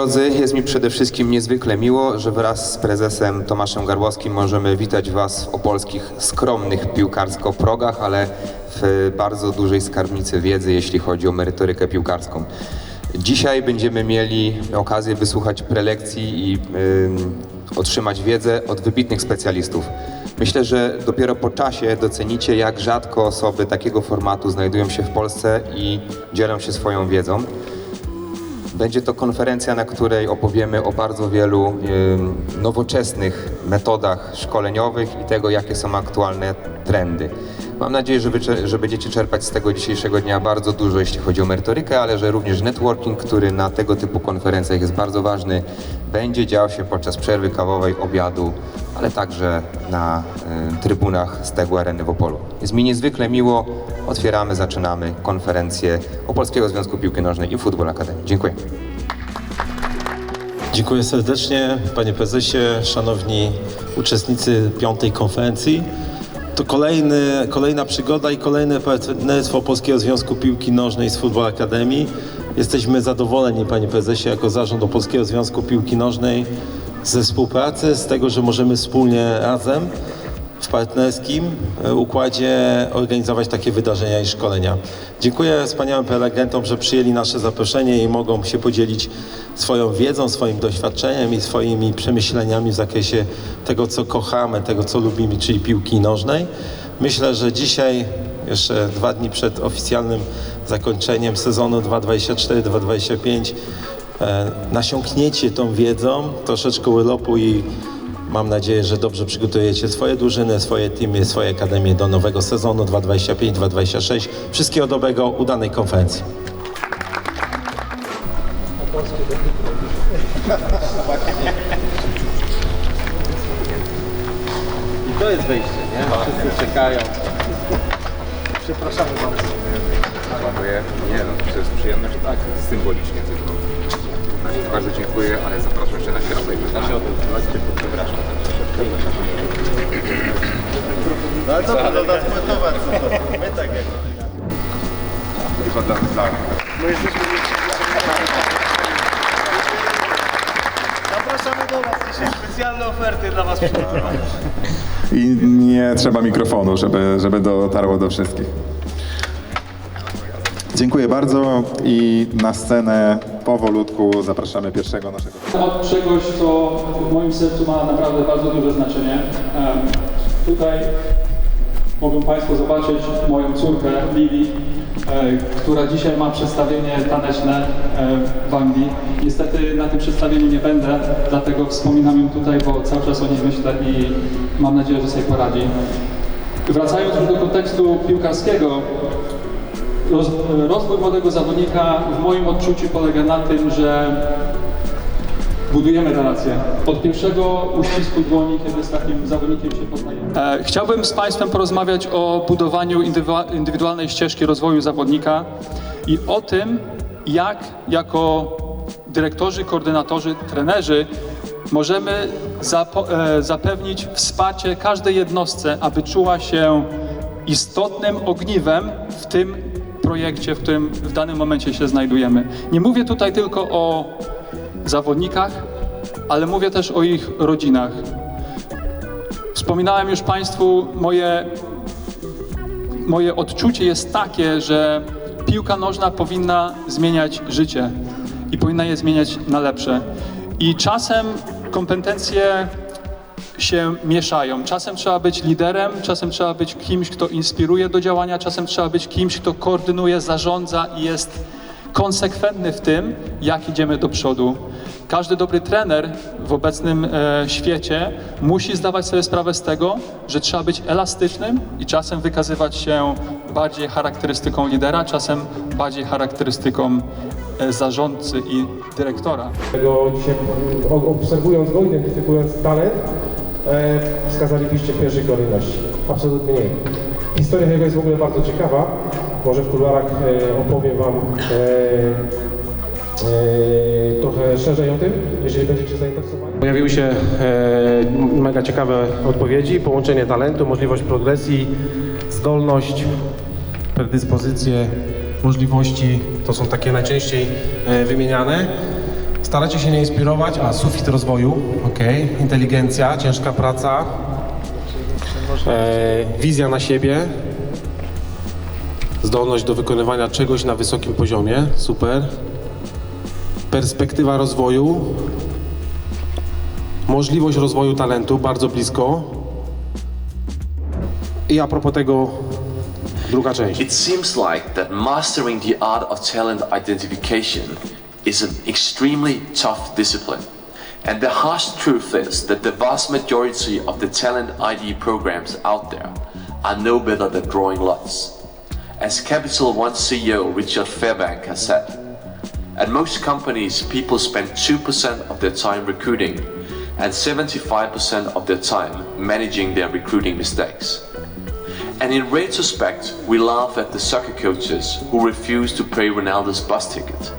drodzy, jest mi przede wszystkim niezwykle miło, że wraz z prezesem Tomaszem Garłowskim możemy witać Was w opolskich skromnych piłkarsko progach, ale w bardzo dużej skarbnicy wiedzy, jeśli chodzi o merytorykę piłkarską. Dzisiaj będziemy mieli okazję wysłuchać prelekcji i otrzymać wiedzę od wybitnych specjalistów. Myślę, że dopiero po czasie docenicie, jak rzadko osoby takiego formatu znajdują się w Polsce i dzielą się swoją wiedzą. Będzie to konferencja, na której opowiemy o bardzo wielu nowoczesnych metodach szkoleniowych i tego, jakie są aktualne trendy. Mam nadzieję, że będziecie czerpać z tego dzisiejszego dnia bardzo dużo, jeśli chodzi o merytorykę, ale że również networking, który na tego typu konferencjach jest bardzo ważny, będzie działo się podczas przerwy kawowej, obiadu, ale także na trybunach Stegu Areny w Opolu. Jest mi niezwykle miło. Otwieramy, zaczynamy konferencję Opolskiego Związku Piłki Nożnej i Football Academy. Dziękuję. Dziękuję serdecznie, panie prezesie, szanowni uczestnicy 5. konferencji. To kolejna przygoda i kolejne partnerstwo Opolskiego Związku Piłki Nożnej z Football Academy. Jesteśmy zadowoleni, panie prezesie, jako zarząd Opolskiego Związku Piłki Nożnej ze współpracy, z tego, że możemy wspólnie razem w partnerskim układzie organizować takie wydarzenia i szkolenia. Dziękuję wspaniałym prelegentom, że przyjęli nasze zaproszenie i mogą się podzielić swoją wiedzą, swoim doświadczeniem i swoimi przemyśleniami w zakresie tego, co kochamy, tego, co lubimy, czyli piłki nożnej. Myślę, że dzisiaj, jeszcze 2 dni przed oficjalnym zakończeniem sezonu 2024-2025, nasiąkniecie tą wiedzą, troszeczkę urlopu i mam nadzieję, że dobrze przygotujecie swoje drużyny, swoje teamy, swoje akademie do nowego sezonu 2025-2026. Wszystkiego dobrego, udanej konferencji. I to jest wejście, nie? Wszyscy czekają. Przepraszamy bardzo. Ładuję. Nie no, to jest przyjemność tak symbolicznie tylko. Bardzo dziękuję, ale zapraszam się na środek. Na środek, przepraszam. No ale dobra, no nadpłytować, my tak jak... Chyba dla... My jesteśmy... Zapraszamy do Was, dzisiaj specjalne oferty dla Was przygotowane. I nie trzeba mikrofonu, żeby dotarło do wszystkich. Dziękuję bardzo i na scenę powolutku zapraszamy pierwszego naszego. Od czegoś, co w moim sercu ma naprawdę bardzo duże znaczenie. Tutaj mogą Państwo zobaczyć moją córkę Lili, która dzisiaj ma przedstawienie taneczne w Anglii. Niestety na tym przedstawieniu nie będę, dlatego wspominam ją tutaj, bo cały czas o niej myślę i mam nadzieję, że sobie poradzi. Wracając już do kontekstu piłkarskiego, rozwój młodego zawodnika w moim odczuciu polega na tym, że budujemy relacje. Od pierwszego uścisku dłoni, kiedy z takim zawodnikiem się poznajemy. Chciałbym z Państwem porozmawiać o budowaniu indywidualnej ścieżki rozwoju zawodnika i o tym, jak jako dyrektorzy, koordynatorzy, trenerzy możemy zapewnić wsparcie każdej jednostce, aby czuła się istotnym ogniwem w tym projekcie, w którym w danym momencie się znajdujemy. Nie mówię tutaj tylko o zawodnikach, ale mówię też o ich rodzinach. Wspominałem już Państwu, moje odczucie jest takie, że piłka nożna powinna zmieniać życie i powinna je zmieniać na lepsze. I czasem kompetencje się mieszają. Czasem trzeba być liderem, czasem trzeba być kimś, kto inspiruje do działania, czasem trzeba być kimś, kto koordynuje, zarządza i jest konsekwentny w tym, jak idziemy do przodu. Każdy dobry trener w obecnym świecie musi zdawać sobie sprawę z tego, że trzeba być elastycznym i czasem wykazywać się bardziej charakterystyką lidera, czasem bardziej charakterystyką zarządcy i dyrektora. Tego dzisiaj obserwując go, identyfikując talent, wskazalibyście w pierwszej kolejności. Absolutnie nie. Historia jego jest w ogóle bardzo ciekawa. Może w kuluarach opowiem Wam trochę szerzej o tym, jeżeli będziecie zainteresowani. Pojawiły się mega ciekawe odpowiedzi, połączenie talentu, możliwość progresji, zdolność, predyspozycje, możliwości, to są takie najczęściej wymieniane. Staracie się nie inspirować, a sufit rozwoju, okej, inteligencja, ciężka praca, wizja na siebie, zdolność do wykonywania czegoś na wysokim poziomie, super, perspektywa rozwoju, możliwość rozwoju talentu, bardzo blisko. I a propos tego, druga część. It seems like that mastering the art of talent identification is an extremely tough discipline. And the harsh truth is that the vast majority of the talent ID programs out there are no better than drawing lots. As Capital One CEO Richard Fairbank has said, at most companies people spend 2% of their time recruiting and 75% of their time managing their recruiting mistakes. And in retrospect, we laugh at the soccer coaches who refused to pay Ronaldo's bus ticket,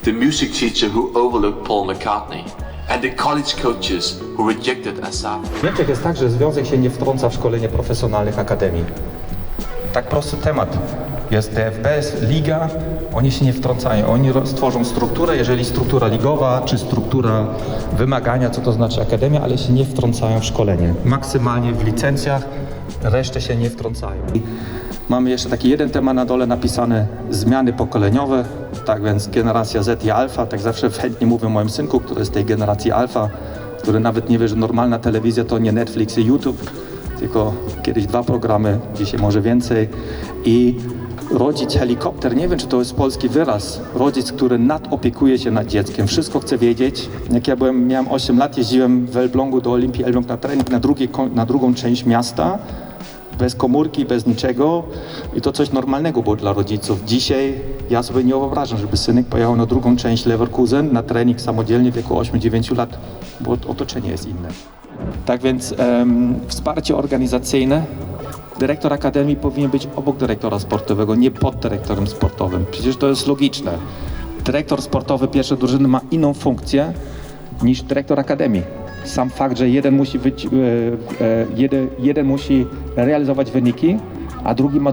the music teacher who overlooked Paul McCartney, and the college coaches who rejected Asaf. W Niemczech jest tak, że związek się nie wtrąca w szkolenie profesjonalnych akademii. Tak prosty temat. Jest DFB, jest liga, oni się nie wtrącają. Oni stworzą strukturę, jeżeli struktura ligowa, czy struktura wymagania, co to znaczy akademia, ale się nie wtrącają w szkolenie. Maksymalnie w licencjach, resztę się nie wtrącają. Mamy jeszcze taki jeden temat na dole napisane, zmiany pokoleniowe, tak więc generacja Z i Alfa, tak zawsze chętnie mówię o moim synku, który jest z tej generacji Alfa, który nawet nie wie, że normalna telewizja to nie Netflix i YouTube, tylko kiedyś 2 programy, dzisiaj może więcej. I rodzic helikopter, nie wiem, czy to jest polski wyraz, rodzic, który nadopiekuje się nad dzieckiem, wszystko chce wiedzieć. Jak ja miałem 8 lat, jeździłem w Elblągu do Olimpii Elbląg na trening na drugą część miasta, bez komórki, bez niczego i to coś normalnego było dla rodziców. Dzisiaj ja sobie nie wyobrażam, żeby synek pojechał na drugą część Leverkusen na trening samodzielnie w wieku 8-9 lat, bo otoczenie jest inne. Tak więc wsparcie organizacyjne. Dyrektor akademii powinien być obok dyrektora sportowego, nie pod dyrektorem sportowym. Przecież to jest logiczne. Dyrektor sportowy pierwszej drużyny ma inną funkcję niż dyrektor akademii. Sam fakt, że jeden musi realizować wyniki, a drugi ma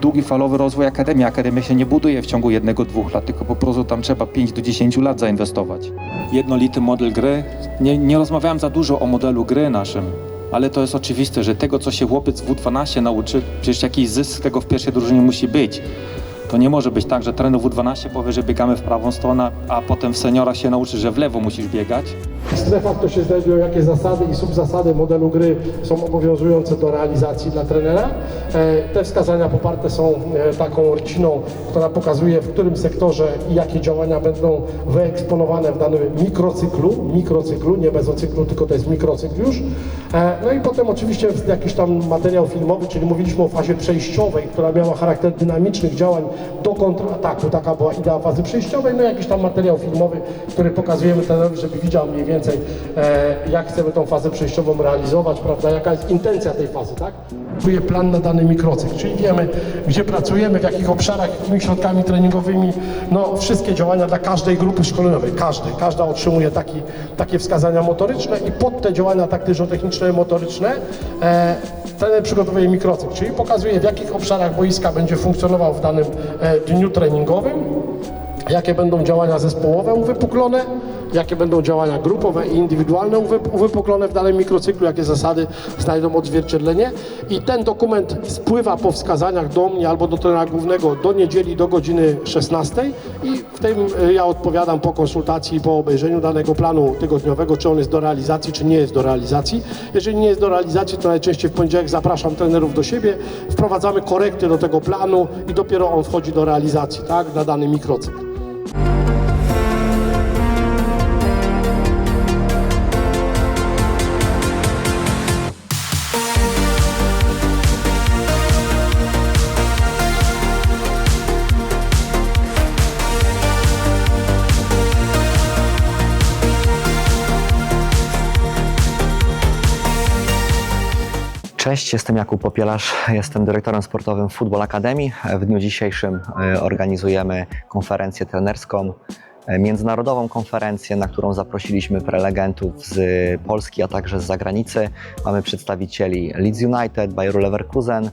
długofalowy rozwój akademii. Akademia się nie buduje w ciągu 1-2 lat, tylko po prostu tam trzeba 5 do 10 lat zainwestować. Jednolity model gry. Nie rozmawiałem za dużo o modelu gry naszym, ale to jest oczywiste, że tego, co się chłopiec w U12 nauczy, przecież jakiś zysk z tego w pierwszej drużynie musi być. To nie może być tak, że trener W12 powie, że biegamy w prawą stronę, a potem w seniora się nauczy, że w lewo musisz biegać. W strefach to się znajdują, jakie zasady i subzasady modelu gry są obowiązujące do realizacji dla trenera. Te wskazania poparte są taką rciną, która pokazuje, w którym sektorze i jakie działania będą wyeksponowane w danym mikrocyklu, nie mezocyklu, tylko to jest mikrocykl już. No i potem oczywiście jakiś tam materiał filmowy, czyli mówiliśmy o fazie przejściowej, która miała charakter dynamicznych działań do kontrataku, taka była idea fazy przejściowej, no jakiś tam materiał filmowy, który pokazujemy trenerowi, żeby widział mniej więcej jak chcemy tą fazę przejściową realizować, prawda, jaka jest intencja tej fazy, tak? Buduje plan na dany mikrocykl, czyli wiemy, gdzie pracujemy, w jakich obszarach, jakimi środkami treningowymi, no wszystkie działania dla każdej grupy szkoleniowej, każda otrzymuje takie wskazania motoryczne i pod te działania taktyczno-techniczne i motoryczne trener przygotowuje mikrocykl, czyli pokazuje, w jakich obszarach boiska będzie funkcjonował w danym dniu treningowym, jakie będą działania zespołowe uwypuklone, jakie będą działania grupowe i indywidualne uwypuklone w danym mikrocyklu, jakie zasady znajdą odzwierciedlenie. I ten dokument spływa po wskazaniach do mnie albo do trenera głównego do niedzieli do godziny 16 i w tym ja odpowiadam po konsultacji i po obejrzeniu danego planu tygodniowego, czy on jest do realizacji, czy nie jest do realizacji. Jeżeli nie jest do realizacji, to najczęściej w poniedziałek zapraszam trenerów do siebie, wprowadzamy korekty do tego planu i dopiero on wchodzi do realizacji, tak, na dany mikrocykl. Cześć, jestem Jakub Popielarz, jestem dyrektorem sportowym Football Academy. W dniu dzisiejszym organizujemy konferencję trenerską międzynarodową konferencję, na którą zaprosiliśmy prelegentów z Polski, a także z zagranicy. Mamy przedstawicieli Leeds United, Bayeru Leverkusen,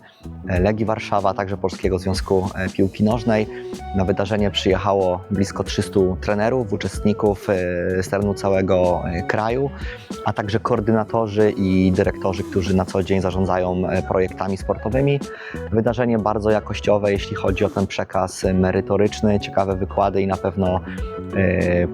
Legii Warszawa, a także Polskiego Związku Piłki Nożnej. Na wydarzenie przyjechało blisko 300 trenerów, uczestników z terenu całego kraju, a także koordynatorzy i dyrektorzy, którzy na co dzień zarządzają projektami sportowymi. Wydarzenie bardzo jakościowe, jeśli chodzi o ten przekaz merytoryczny, ciekawe wykłady i na pewno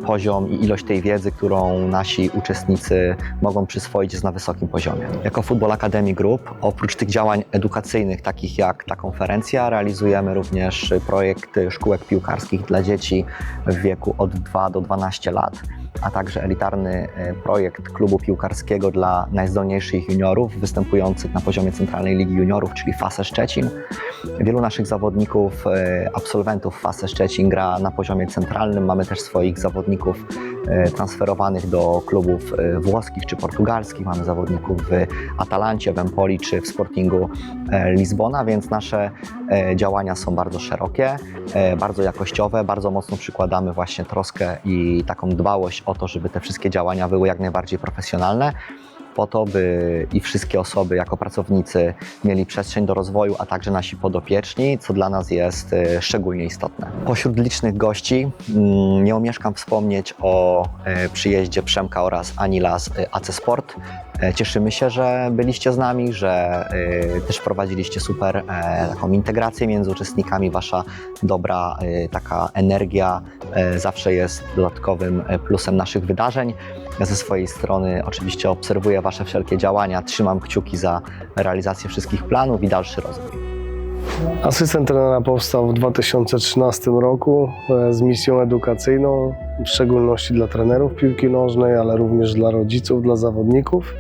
poziom i ilość tej wiedzy, którą nasi uczestnicy mogą przyswoić, jest na wysokim poziomie. Jako Football Academy Group, oprócz tych działań edukacyjnych, takich jak ta konferencja, realizujemy również projekt szkółek piłkarskich dla dzieci w wieku od 2 do 12 lat, a także elitarny projekt klubu piłkarskiego dla najzdolniejszych juniorów występujących na poziomie Centralnej Ligi Juniorów, czyli FASE Szczecin. Wielu naszych zawodników, absolwentów FASE Szczecin gra na poziomie centralnym. Mamy też swoich zawodników transferowanych do klubów włoskich czy portugalskich. Mamy zawodników w Atalancie, w Empoli czy w Sportingu Lizbona, więc nasze działania są bardzo szerokie, bardzo jakościowe, bardzo mocno przykładamy właśnie troskę i taką dbałość o to, żeby te wszystkie działania były jak najbardziej profesjonalne, po to, by i wszystkie osoby jako pracownicy mieli przestrzeń do rozwoju, a także nasi podopieczni, co dla nas jest szczególnie istotne. Pośród licznych gości nie omieszkam wspomnieć o przyjeździe Przemka oraz Anila z AC Sport. Cieszymy się, że byliście z nami, że też wprowadziliście super taką integrację między uczestnikami. Wasza dobra taka energia zawsze jest dodatkowym plusem naszych wydarzeń. Ja ze swojej strony oczywiście obserwuję Wasze wszelkie działania, trzymam kciuki za realizację wszystkich planów i dalszy rozwój. Asystent trenera powstał w 2013 roku z misją edukacyjną, w szczególności dla trenerów piłki nożnej, ale również dla rodziców, dla zawodników.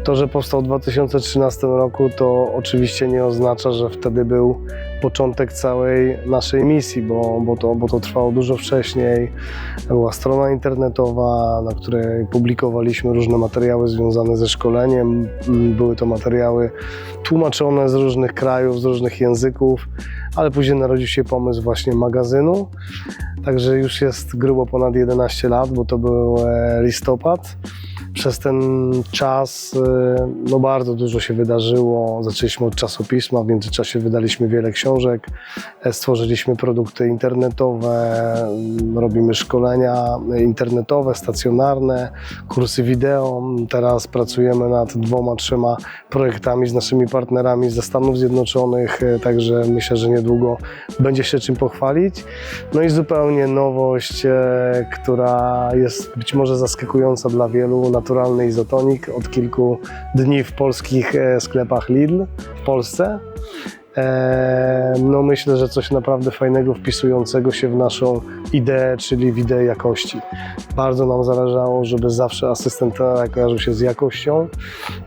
To, że powstał w 2013 roku, to oczywiście nie oznacza, że wtedy był początek całej naszej misji, bo to trwało dużo wcześniej. Była strona internetowa, na której publikowaliśmy różne materiały związane ze szkoleniem. Były to materiały tłumaczone z różnych krajów, z różnych języków, ale później narodził się pomysł właśnie magazynu. Także już jest grubo ponad 11 lat, bo to był listopad. Przez ten czas bardzo dużo się wydarzyło. Zaczęliśmy od czasopisma, w międzyczasie wydaliśmy wiele książek, stworzyliśmy produkty internetowe, robimy szkolenia internetowe, stacjonarne, kursy wideo. Teraz pracujemy nad 2-3 projektami z naszymi partnerami ze Stanów Zjednoczonych, także myślę, że niedługo będzie się czym pochwalić. No i zupełnie nowość, która jest być może zaskakująca dla wielu, naturalny izotonik od kilku dni w polskich sklepach Lidl w Polsce. No myślę, że coś naprawdę fajnego, wpisującego się w naszą ideę, czyli w ideę jakości. Bardzo nam zależało, żeby zawsze asystent trenera kojarzył się z jakością.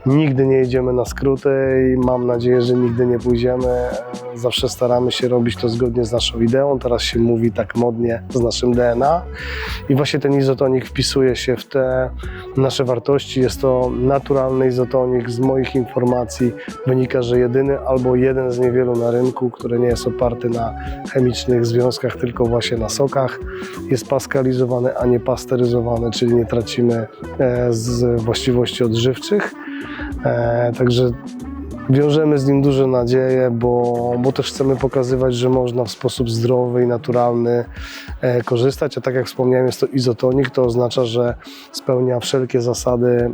Nigdy nie jedziemy na skróty i mam nadzieję, że nigdy nie pójdziemy. Zawsze staramy się robić to zgodnie z naszą ideą. Teraz się mówi tak modnie z naszym DNA. I właśnie ten izotonik wpisuje się w te nasze wartości. Jest to naturalny izotonik. Z moich informacji wynika, że jedyny albo jeden z niewielu na rynku, który nie jest oparty na chemicznych związkach, tylko właśnie na sokach. Jest pasteryzowany, a nie pasteryzowany, czyli nie tracimy z właściwości odżywczych. Także wiążemy z nim duże nadzieje, bo też chcemy pokazywać, że można w sposób zdrowy i naturalny korzystać, a tak jak wspomniałem, jest to izotonik, to oznacza, że spełnia wszelkie zasady,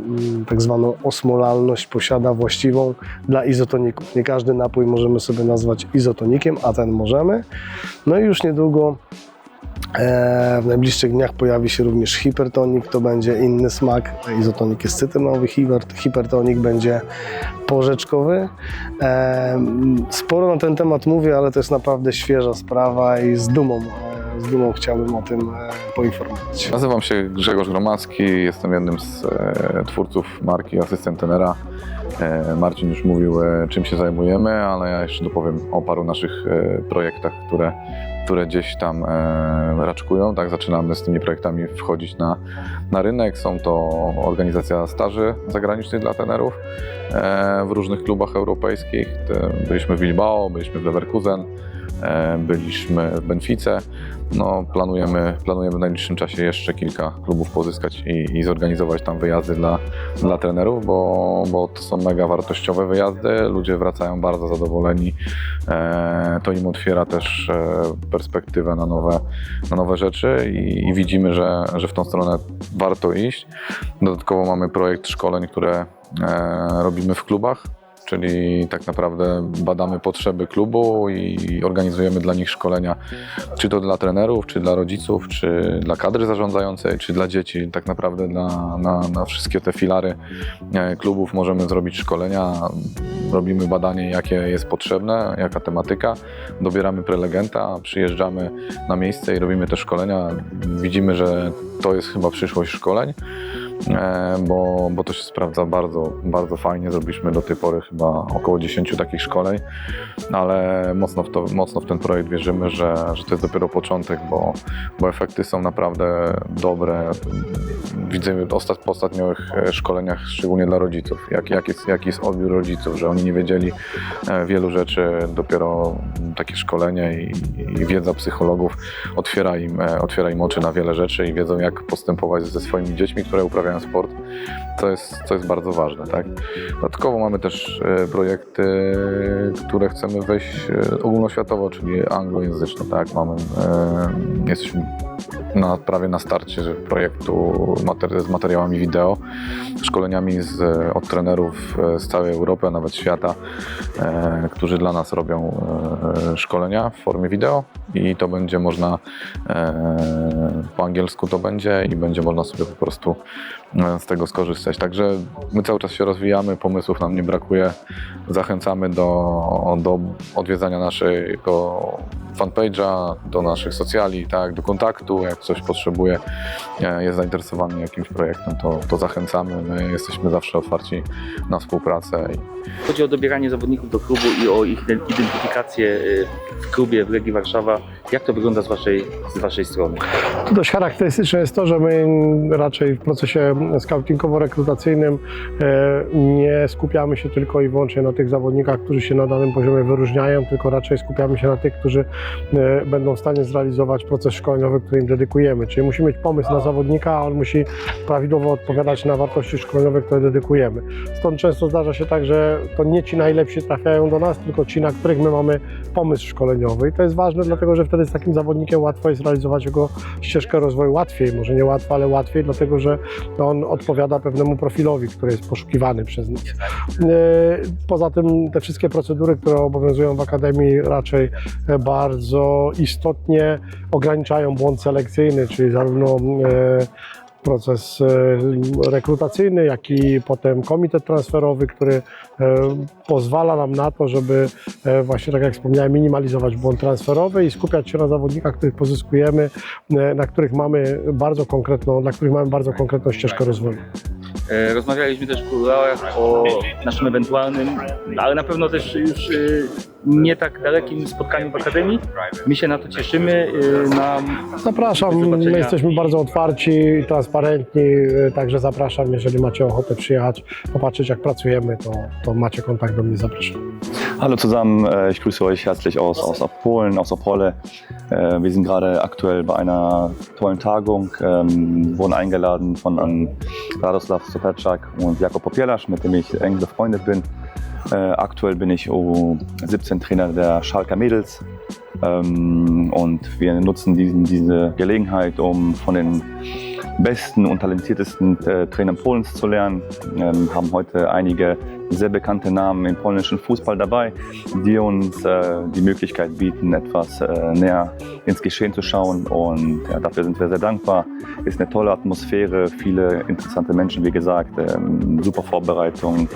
tak zwaną osmolalność posiada właściwą dla izotoników. Nie każdy napój możemy sobie nazwać izotonikiem, a ten możemy. No i już niedługo w najbliższych dniach pojawi się również hipertonik, to będzie inny smak. Izotonik jest cytrynowy, hipertonik będzie porzeczkowy. Sporo na ten temat mówię, ale to jest naprawdę świeża sprawa i z dumą chciałbym o tym poinformować. Nazywam się Grzegorz Gromacki, jestem jednym z twórców marki Asystent Trenera. Marcin już mówił, czym się zajmujemy, ale ja jeszcze dopowiem o paru naszych projektach, które gdzieś tam raczkują. Tak, zaczynamy z tymi projektami wchodzić na rynek. Są to organizacja staży zagranicznych dla trenerów w różnych klubach europejskich. Byliśmy w Bilbao, byliśmy w Leverkusen, byliśmy w Benfice. No, planujemy w najbliższym czasie jeszcze kilka klubów pozyskać i zorganizować tam wyjazdy dla trenerów, bo to są mega wartościowe wyjazdy. Ludzie wracają bardzo zadowoleni. To im otwiera też perspektywę na nowe rzeczy i widzimy, że w tą stronę warto iść. Dodatkowo mamy projekt szkoleń, które robimy w klubach. Czyli tak naprawdę badamy potrzeby klubu i organizujemy dla nich szkolenia, czy to dla trenerów, czy dla rodziców, czy dla kadry zarządzającej, czy dla dzieci. Tak naprawdę na wszystkie te filary klubów możemy zrobić szkolenia. Robimy badanie, jakie jest potrzebne, jaka tematyka. Dobieramy prelegenta, przyjeżdżamy na miejsce i robimy te szkolenia. Widzimy, że to jest chyba przyszłość szkoleń. Bo to się sprawdza bardzo, bardzo fajnie. Zrobiliśmy do tej pory chyba około 10 takich szkoleń, ale mocno w ten projekt wierzymy, że to jest dopiero początek, bo efekty są naprawdę dobre. Widzimy po ostatnich szkoleniach, szczególnie dla rodziców, jaki jest odbiór rodziców, że oni nie wiedzieli wielu rzeczy, dopiero takie szkolenie i wiedza psychologów otwiera im oczy na wiele rzeczy i wiedzą, jak postępować ze swoimi dziećmi, które uprawiają sport, co jest bardzo ważne. Tak? Dodatkowo mamy też projekty, które chcemy wejść ogólnoświatowo, czyli anglojęzyczne. Tak? Jesteśmy prawie na starcie projektu z materiałami wideo, szkoleniami od trenerów z całej Europy, a nawet świata, którzy dla nas robią szkolenia w formie wideo i to będzie można, po angielsku to będzie i będzie można sobie po prostu z tego skorzystać. Także my cały czas się rozwijamy, pomysłów nam nie brakuje. Zachęcamy do odwiedzania naszego fanpage'a, do naszych socjali, tak, do kontaktu. Jak ktoś potrzebuje, jest zainteresowany jakimś projektem, to zachęcamy. My jesteśmy zawsze otwarci na współpracę. Chodzi o dobieranie zawodników do klubu i o ich identyfikację w klubie w Legii Warszawa. Jak to wygląda z waszej strony? Dość charakterystyczne jest to, że my raczej w procesie scoutingowo-rekrutacyjnym nie skupiamy się tylko i wyłącznie na tych zawodnikach, którzy się na danym poziomie wyróżniają, tylko raczej skupiamy się na tych, którzy będą w stanie zrealizować proces szkoleniowy, który im dedykujemy. Czyli musimy mieć pomysł na zawodnika, a on musi prawidłowo odpowiadać na wartości szkoleniowe, które dedykujemy. Stąd często zdarza się tak, że to nie ci najlepsi trafiają do nas, tylko ci, na których my mamy pomysł szkoleniowy. I to jest ważne, dlatego że wtedy z takim zawodnikiem łatwo jest realizować jego ścieżkę rozwoju łatwiej. Może nie łatwo, ale łatwiej, dlatego że on odpowiada pewnemu profilowi, który jest poszukiwany przez nas. Poza tym te wszystkie procedury, które obowiązują w Akademii, raczej bardzo istotnie ograniczają błąd selekcyjny, czyli zarówno proces rekrutacyjny, jak i potem komitet transferowy, który pozwala nam na to, żeby właśnie, tak jak wspomniałem, minimalizować błąd transferowy i skupiać się na zawodnikach, których pozyskujemy, dla których mamy bardzo konkretną ścieżkę rozwoju. Rozmawialiśmy też w kuluarach o naszym ewentualnym, ale na pewno też już nie tak dalekim spotkaniu w Akademii. My się na to cieszymy. Zapraszam, my jesteśmy bardzo otwarci i transparentni, także zapraszam, jeżeli macie ochotę przyjechać, popatrzeć jak pracujemy, to macie kontakt do mnie, zapraszam. Hallo zusammen, ich grüße euch herzlich aus Polen, aus Opole. Wir sind gerade aktuell bei einer tollen Tagung, wurden eingeladen von Radosław Soperczak und Jakub Popielasz, mit dem ich eng befreundet bin. Aktuell bin ich U17 Trainer der Schalker Mädels und wir nutzen diese Gelegenheit, um von den besten und talentiertesten Trainern Polens zu lernen. Haben heute einige sehr bekannte Namen im polnischen Fußball dabei, die uns die Möglichkeit bieten, etwas näher ins Geschehen zu schauen, und ja, dafür sind wir sehr dankbar. Ist eine tolle Atmosphäre, viele interessante Menschen, wie gesagt, super Vorbereitung.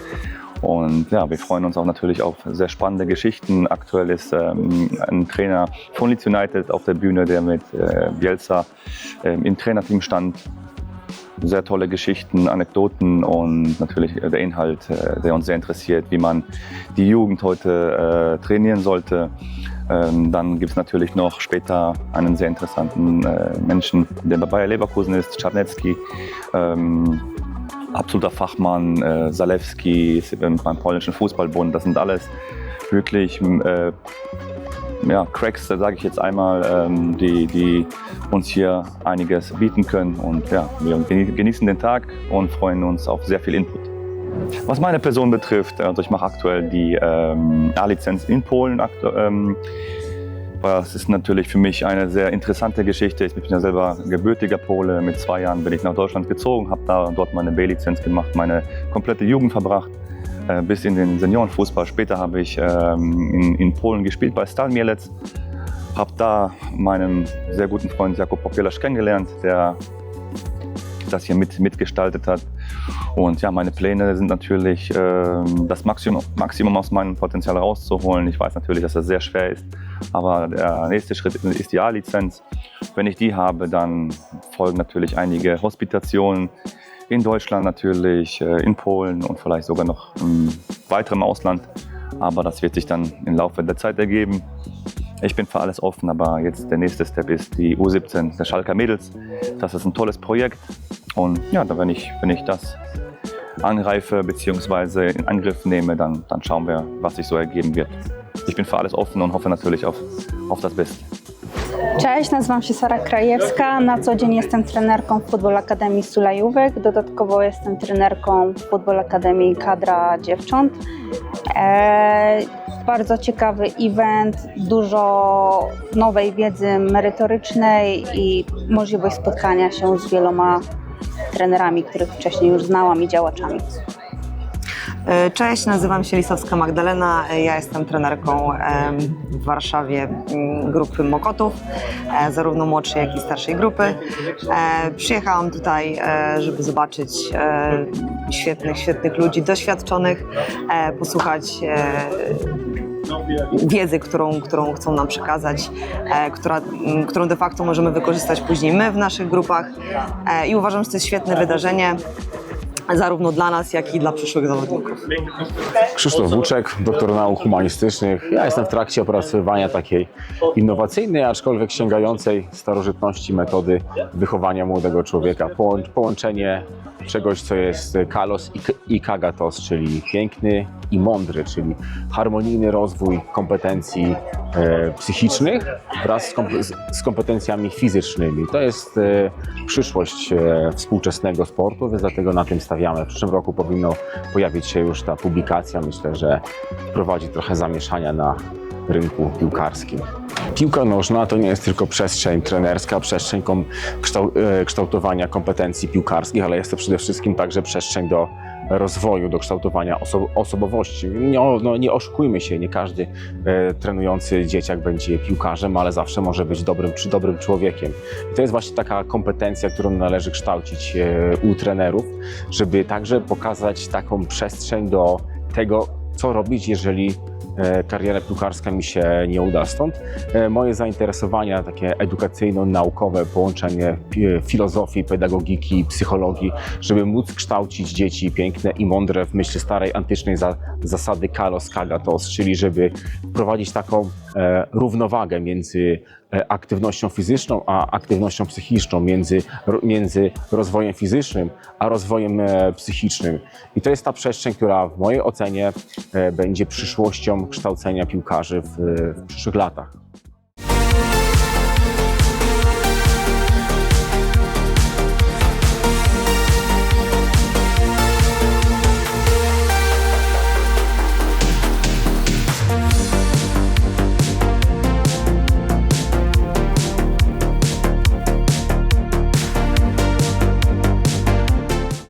Und ja, wir freuen uns auch natürlich auf sehr spannende Geschichten. Aktuell ist ein Trainer von Leeds United auf der Bühne, der mit Bielsa im Trainerteam stand. Sehr tolle Geschichten, Anekdoten und natürlich der Inhalt, der uns sehr interessiert, wie man die Jugend heute trainieren sollte. Dann gibt es natürlich noch später einen sehr interessanten Menschen, der bei Bayer Leverkusen ist, Czarnecki. Absoluter Fachmann, Zalewski ist beim polnischen Fußballbund. Das sind alles wirklich ja, Cracks, sage ich jetzt einmal, die uns hier einiges bieten können. Und ja, wir genießen den Tag und freuen uns auf sehr viel Input. Was meine Person betrifft, also ich mache aktuell die A-Lizenz in Polen. Das ist natürlich für mich eine sehr interessante Geschichte. Ich bin ja selber gebürtiger Pole. Mit 2 Jahren bin ich nach Deutschland gezogen, habe dort meine B-Lizenz gemacht, meine komplette Jugend verbracht, bis in den Seniorenfußball. Später habe ich in Polen gespielt bei Stal Mielec. Habe da meinen sehr guten Freund Jakub Popielarz kennengelernt, der das hier mitgestaltet hat. Und ja, meine Pläne sind natürlich, das Maximum aus meinem Potenzial rauszuholen. Ich weiß natürlich, dass das sehr schwer ist, aber der nächste Schritt ist die A-Lizenz. Wenn ich die habe, dann folgen natürlich einige Hospitationen in Deutschland natürlich, in Polen und vielleicht sogar noch weiter im Ausland. Aber das wird sich dann im Laufe der Zeit ergeben. Ich bin für alles offen, aber jetzt der nächste Step ist die U17 der Schalker Mädels. Das ist ein tolles Projekt und ja, wenn ich das angreife bzw. in Angriff nehme, dann schauen wir, was sich so ergeben wird. Ich bin für alles offen und hoffe natürlich auf das Beste. Cześć, nazywam się Sara Krajewska. Na co dzień jestem trenerką w Football Akademii Sulejówek. Dodatkowo jestem trenerką w Football Akademii Kadra Dziewcząt. Bardzo ciekawy event, dużo nowej wiedzy merytorycznej i możliwość spotkania się z wieloma trenerami, których wcześniej już znałam i działaczami. Cześć, nazywam się Lisowska Magdalena. Ja jestem trenerką w Warszawie grupy Mokotów, zarówno młodszej, jak i starszej grupy. Przyjechałam tutaj, żeby zobaczyć świetnych ludzi, doświadczonych, posłuchać wiedzy, którą chcą nam przekazać, którą de facto możemy wykorzystać później my w naszych grupach. I uważam, że to jest świetne wydarzenie, zarówno dla nas, jak i dla przyszłych zawodników. Krzysztof Włóczek, doktor nauk humanistycznych. Ja jestem w trakcie opracowywania takiej innowacyjnej, aczkolwiek sięgającej starożytności metody wychowania młodego człowieka. Połączenie czegoś, co jest kalos i kagatos, czyli piękny i mądry, czyli harmonijny rozwój kompetencji psychicznych wraz z kompetencjami fizycznymi. To jest przyszłość współczesnego sportu, więc dlatego na tym stawiamy. W przyszłym roku powinno pojawić się już ta publikacja. Myślę, że wprowadzi trochę zamieszania na rynku piłkarskim. Piłka nożna to nie jest tylko przestrzeń trenerska, przestrzeń kształtowania kompetencji piłkarskich, ale jest to przede wszystkim także przestrzeń do rozwoju, do kształtowania osobowości. Nie oszukujmy się, nie każdy trenujący dzieciak będzie piłkarzem, ale zawsze może być dobrym człowiekiem. I to jest właśnie taka kompetencja, którą należy kształcić u trenerów, żeby także pokazać taką przestrzeń do tego, co robić, jeżeli kariera piłkarska mi się nie uda. Stąd moje zainteresowania takie edukacyjno-naukowe, połączenie filozofii, pedagogiki, psychologii, żeby móc kształcić dzieci piękne i mądre w myśl starej antycznej zasady kalos kagatos, czyli żeby wprowadzić taką równowagę między aktywnością fizyczną a aktywnością psychiczną, między rozwojem fizycznym a rozwojem psychicznym. I to jest ta przestrzeń, która w mojej ocenie będzie przyszłością kształcenia piłkarzy w przyszłych latach.